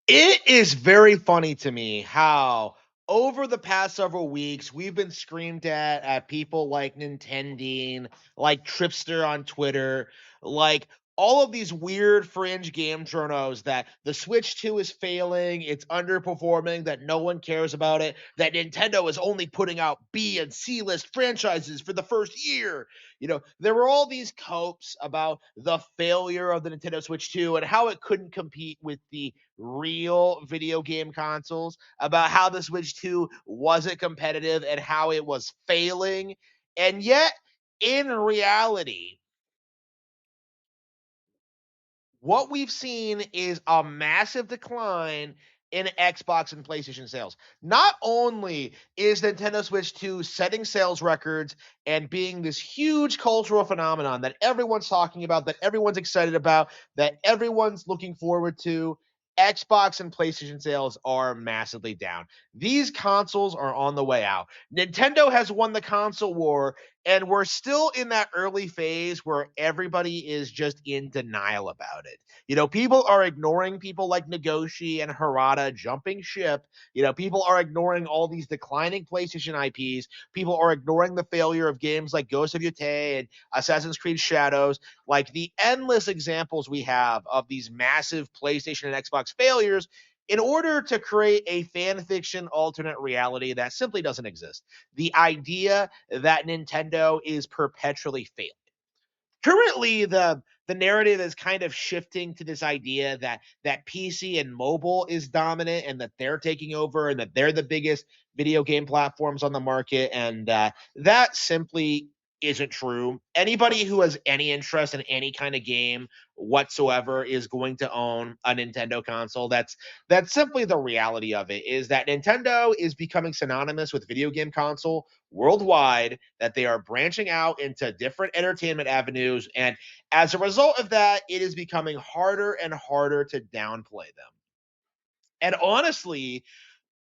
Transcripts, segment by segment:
It is very funny to me how over the past several weeks we've been screamed at people like Nintending, like Tripster on Twitter, like all of these weird fringe game journos that the Switch 2 is failing, it's underperforming, that no one cares about it, that Nintendo is only putting out B and C list franchises for the first year. There were all these copes about the failure of the Nintendo Switch 2 and how it couldn't compete with the real video game consoles, about how the Switch 2 wasn't competitive and how it was failing. And yet, in reality, what we've seen is a massive decline in Xbox and PlayStation sales. Not only is Nintendo Switch 2 setting sales records and being this huge cultural phenomenon that everyone's talking about, that everyone's excited about, that everyone's looking forward to, Xbox and PlayStation sales are massively down. These consoles are on the way out. Nintendo has won the console war, and we're still in that early phase where everybody is just in denial about it. People are ignoring people like Nagoshi and Harada jumping ship. People are ignoring all these declining PlayStation IPs. People are ignoring the failure of games like Ghost of Yotei and Assassin's Creed Shadows, like the endless examples we have of these massive PlayStation and Xbox failures, in order to create a fan fiction alternate reality that simply doesn't exist. The idea that Nintendo is perpetually failing. Currently, the narrative is kind of shifting to this idea that PC and mobile is dominant and that they're taking over and that they're the biggest video game platforms on the market, and that simply isn't true. Anybody who has any interest in any kind of game whatsoever is going to own a Nintendo console. That's simply the reality of it, is that Nintendo is becoming synonymous with video game console worldwide, that they are branching out into different entertainment avenues. And as a result of that, it is becoming harder and harder to downplay them. And honestly,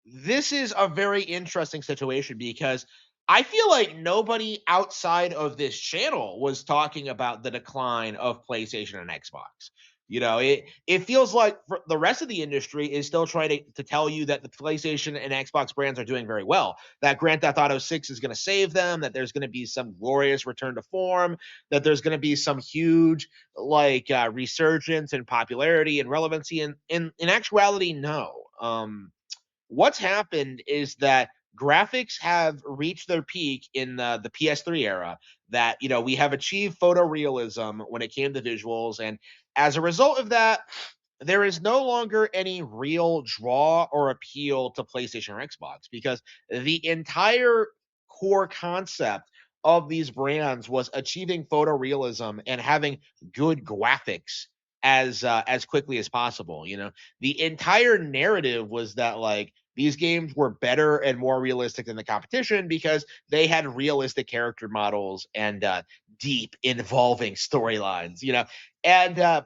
this is a very interesting situation because I feel like nobody outside of this channel was talking about the decline of PlayStation and Xbox. It feels like the rest of the industry is still trying to tell you that the PlayStation and Xbox brands are doing very well. That Grand Theft Auto 6 is going to save them, that there's going to be some glorious return to form, that there's going to be some huge resurgence in popularity and relevancy. And in actuality, no. What's happened is that graphics have reached their peak in the PS3 era, that we have achieved photorealism when it came to visuals, and as a result of that, there is no longer any real draw or appeal to PlayStation or Xbox, because the entire core concept of these brands was achieving photorealism and having good graphics as quickly as possible. The entire narrative was that, like, these games were better and more realistic than the competition because they had realistic character models and deep involving storylines. And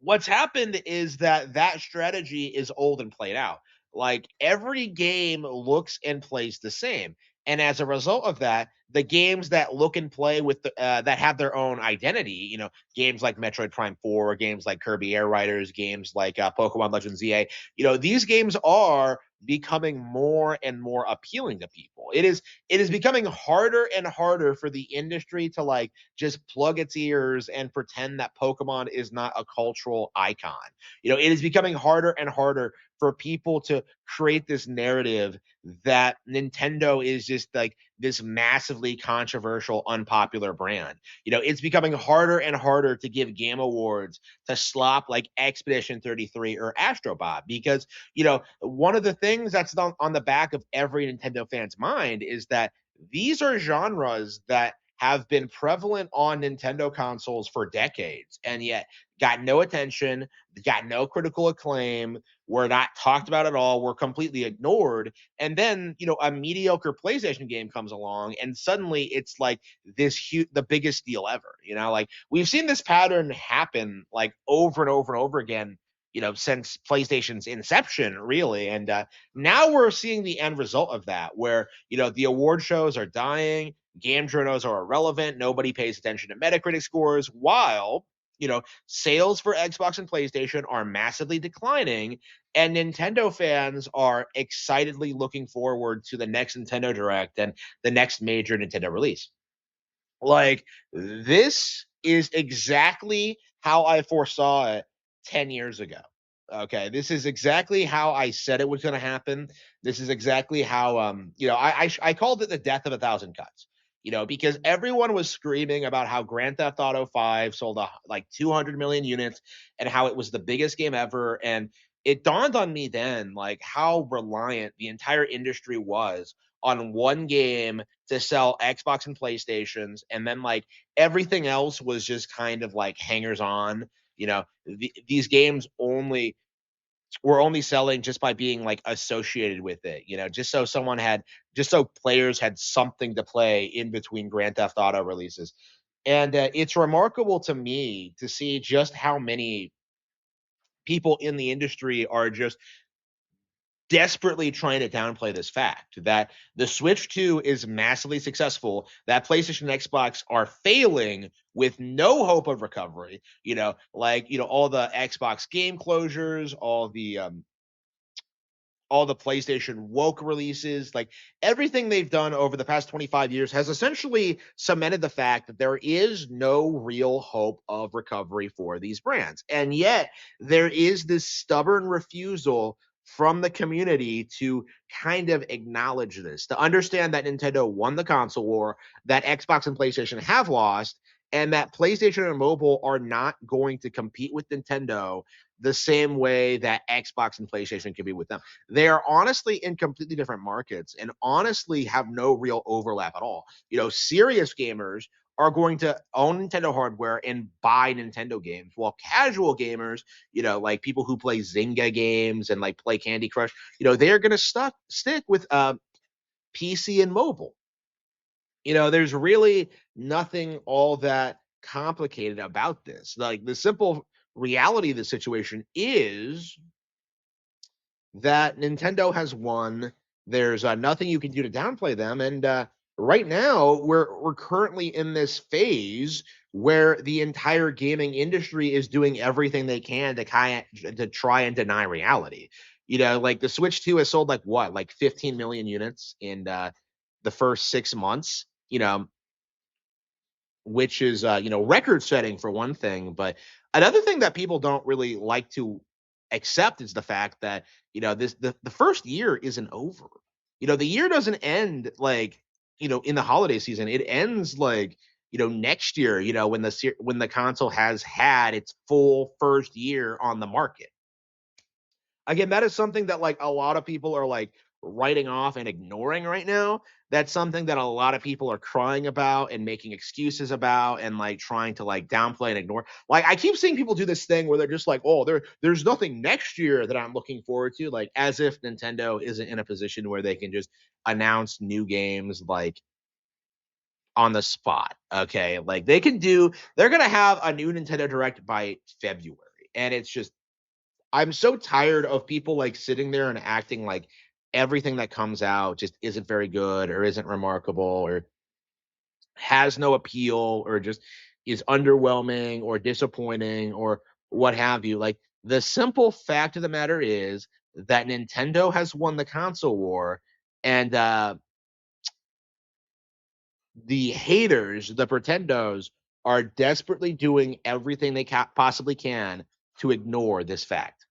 what's happened is that strategy is old and played out. Like, every game looks and plays the same, and as a result of that, the games that look and play with that have their own identity, games like Metroid Prime 4, games like Kirby Air Riders, games like Pokemon Legends ZA, these games are becoming more and more appealing to people. It is becoming harder and harder for the industry to, like, just plug its ears and pretend that Pokemon is not a cultural icon. It is becoming harder and harder for people to create this narrative that Nintendo is just like this massively controversial, unpopular brand. It's becoming harder and harder to give game awards to slop like Expedition 33 or Astrobot, because, one of the things that's on the back of every Nintendo fan's mind is that these are genres that have been prevalent on Nintendo consoles for decades, and yet got no attention, got no critical acclaim, were not talked about at all, were completely ignored. And then, a mediocre PlayStation game comes along, and suddenly it's like the biggest deal ever. Like, we've seen this pattern happen like over and over and over again, since PlayStation's inception, really. And now we're seeing the end result of that, where, the award shows are dying, game journals are irrelevant, nobody pays attention to Metacritic scores, while sales for Xbox and PlayStation are massively declining, and Nintendo fans are excitedly looking forward to the next Nintendo Direct and the next major Nintendo release. Like, this is exactly how I foresaw it 10 years ago. Okay, this is exactly how I said it was going to happen. This is exactly how I called it the death of a thousand cuts. Because everyone was screaming about how Grand Theft Auto 5 sold like 200 million units and how it was the biggest game ever, and it dawned on me then like how reliant the entire industry was on one game to sell Xbox and PlayStations, and then like everything else was just kind of like hangers on. These games only were only selling just by being like associated with it. Just so players had something to play in between Grand Theft Auto releases. And it's remarkable to me to see just how many people in the industry are just desperately trying to downplay this fact that the Switch 2 is massively successful, that PlayStation and Xbox are failing with no hope of recovery. All the Xbox game closures, all the PlayStation woke releases, like everything they've done over the past 25 years has essentially cemented the fact that there is no real hope of recovery for these brands. And yet, there is this stubborn refusal from the community to kind of acknowledge this, to understand that Nintendo won the console war, that Xbox and PlayStation have lost, and that PlayStation and mobile are not going to compete with Nintendo the same way that Xbox and PlayStation can be with them. They are honestly in completely different markets and honestly have no real overlap at all. Serious gamers are going to own Nintendo hardware and buy Nintendo games, while casual gamers, like people who play Zynga games and like play Candy Crush, they're going to stick with PC and mobile. There's really nothing all that complicated about this. Like, the simple reality of the situation is that Nintendo has won. There's nothing you can do to downplay them, and right now we're currently in this phase where the entire gaming industry is doing everything they can to try and deny reality. Like the Switch 2 has sold like what, like 15 million units in the first 6 months. Which is record setting for one thing. But another thing that people don't really like to accept is the fact that the first year isn't over. The year doesn't end like in the holiday season. It ends like next year. When the console has had its full first year on the market. Again, that is something that like a lot of people are like writing off and ignoring right now. That's something that a lot of people are crying about and making excuses about and like trying to like downplay and ignore. Like, I keep seeing people do this thing where they're just like, "Oh, there's nothing next year that I'm looking forward to," like as if Nintendo isn't in a position where they can just announce new games like on the spot. Okay? Like they're going to have a new Nintendo Direct by February. And it's just, I'm so tired of people like sitting there and acting like everything that comes out just isn't very good or isn't remarkable or has no appeal or just is underwhelming or disappointing or what have you. Like, the simple fact of the matter is that Nintendo has won the console war, and the haters, the pretendos, are desperately doing everything they possibly can to ignore this fact.